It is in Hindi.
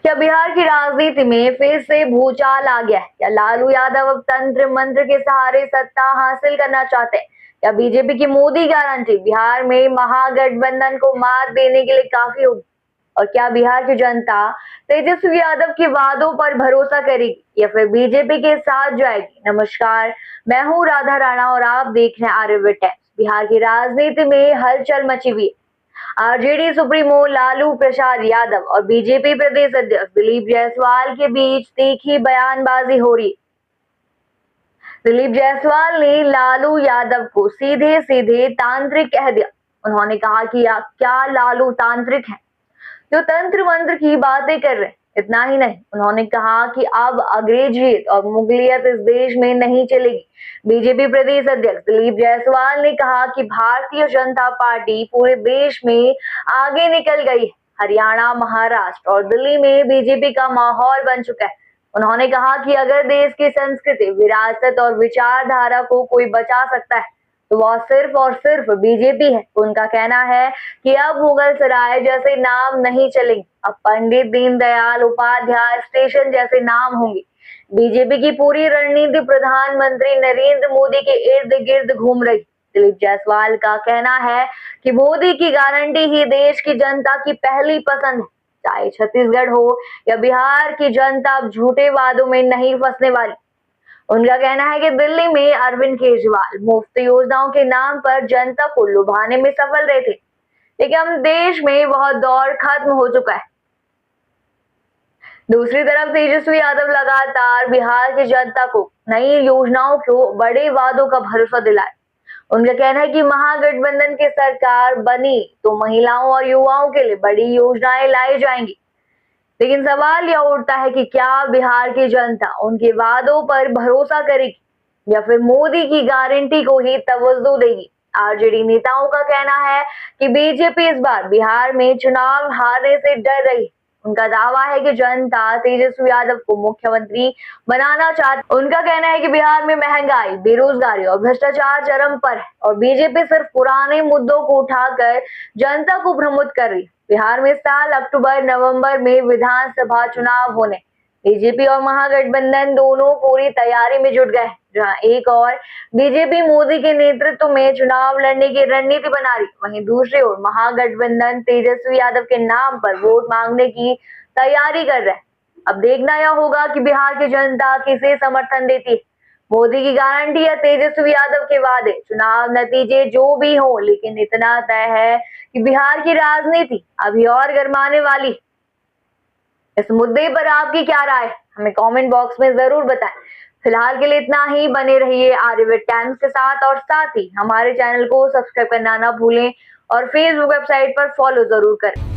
क्या बिहार की राजनीति में फिर से भूचाल आ गया है? क्या लालू यादव अब तंत्र मंत्र के सहारे सत्ता हासिल करना चाहते हैं? क्या बीजेपी की मोदी गारंटी बिहार में महागठबंधन को मात देने के लिए काफी होगी? और क्या बिहार की जनता तेजस्वी यादव के वादों पर भरोसा करेगी या फिर बीजेपी के साथ जाएगी? नमस्कार, मैं हूँ राधा राणा और आप देख रहे हैं आर्यव्रत टाइम्स। बिहार की राजनीति में हलचल मची हुई है। आरजेडी सुप्रीमो लालू प्रसाद यादव और बीजेपी प्रदेश अध्यक्ष दिलीप जायसवाल के बीच तीखी बयानबाजी हो रही। दिलीप जायसवाल ने लालू यादव को सीधे सीधे तांत्रिक कह दिया। उन्होंने कहा कि क्या लालू तांत्रिक है जो तंत्र मंत्र की बातें कर रहे हैं? इतना ही नहीं, उन्होंने कहा कि अब अंग्रेजियत और मुगलियत इस देश में नहीं चलेगी। बीजेपी प्रदेश अध्यक्ष दिलीप जायसवाल ने कहा कि भारतीय जनता पार्टी पूरे देश में आगे निकल गई है। हरियाणा, महाराष्ट्र और दिल्ली में बीजेपी का माहौल बन चुका है। उन्होंने कहा कि अगर देश की संस्कृति, विरासत और विचारधारा को कोई बचा सकता है तो वह सिर्फ और सिर्फ बीजेपी है। उनका कहना है कि अब मुगल सराय जैसे नाम नहीं चलेंगे, अब पंडित दीनदयाल उपाध्याय स्टेशन जैसे नाम होंगे। बीजेपी की पूरी रणनीति प्रधानमंत्री नरेंद्र मोदी के इर्द गिर्द घूम रही। दिलीप जायसवाल का कहना है कि मोदी की गारंटी ही देश की जनता की पहली पसंद है। चाहे छत्तीसगढ़ हो या बिहार की जनता अब झूठे वादों में नहीं फंसने वाली। उनका कहना है कि दिल्ली में अरविंद केजरीवाल मुफ्त योजनाओं के नाम पर जनता को लुभाने में सफल रहे थे, लेकिन हम देश में वह दौर खत्म हो चुका है। दूसरी तरफ तेजस्वी यादव लगातार बिहार की जनता को नई योजनाओं को, बड़े वादों का भरोसा दिलाए। उनका कहना है कि महागठबंधन की सरकार बनी तो महिलाओं और युवाओं के लिए बड़ी योजनाएं लाई जाएंगी। लेकिन सवाल यह उठता है कि क्या बिहार की जनता उनके वादों पर भरोसा करेगी या फिर मोदी की गारंटी को ही तवज्जो देगी? आरजेडी नेताओं का कहना है कि बीजेपी इस बार बिहार में चुनाव हारने से डर रही। उनका दावा है कि जनता तेजस्वी यादव को मुख्यमंत्री बनाना चाहती। उनका कहना है कि बिहार में महंगाई, बेरोजगारी और भ्रष्टाचार चरम पर है और बीजेपी सिर्फ पुराने मुद्दों को उठाकर जनता को भ्रमित कर रही है। बिहार में साल अक्टूबर नवंबर में विधानसभा चुनाव होने, बीजेपी और महागठबंधन दोनों पूरी तैयारी में जुट गए। जहां एक और बीजेपी मोदी के नेतृत्व में चुनाव लड़ने की रणनीति बना रही, वहीं दूसरी ओर महागठबंधन तेजस्वी यादव के नाम पर वोट मांगने की तैयारी कर रहा है। अब देखना यह होगा कि बिहार की जनता किसे समर्थन देती है, मोदी की गारंटी या तेजस्वी यादव के वादे। चुनाव नतीजे जो भी हो, लेकिन इतना तय है कि बिहार की राजनीति अभी और गरमाने वाली। इस मुद्दे पर आपकी क्या राय है, हमें कमेंट बॉक्स में जरूर बताएं। फिलहाल के लिए इतना ही। बने रहिए आर्यव्रत टाइम्स के साथ और साथ ही हमारे चैनल को सब्सक्राइब करना ना भूलें और फेसबुक वेबसाइट पर फॉलो जरूर करें।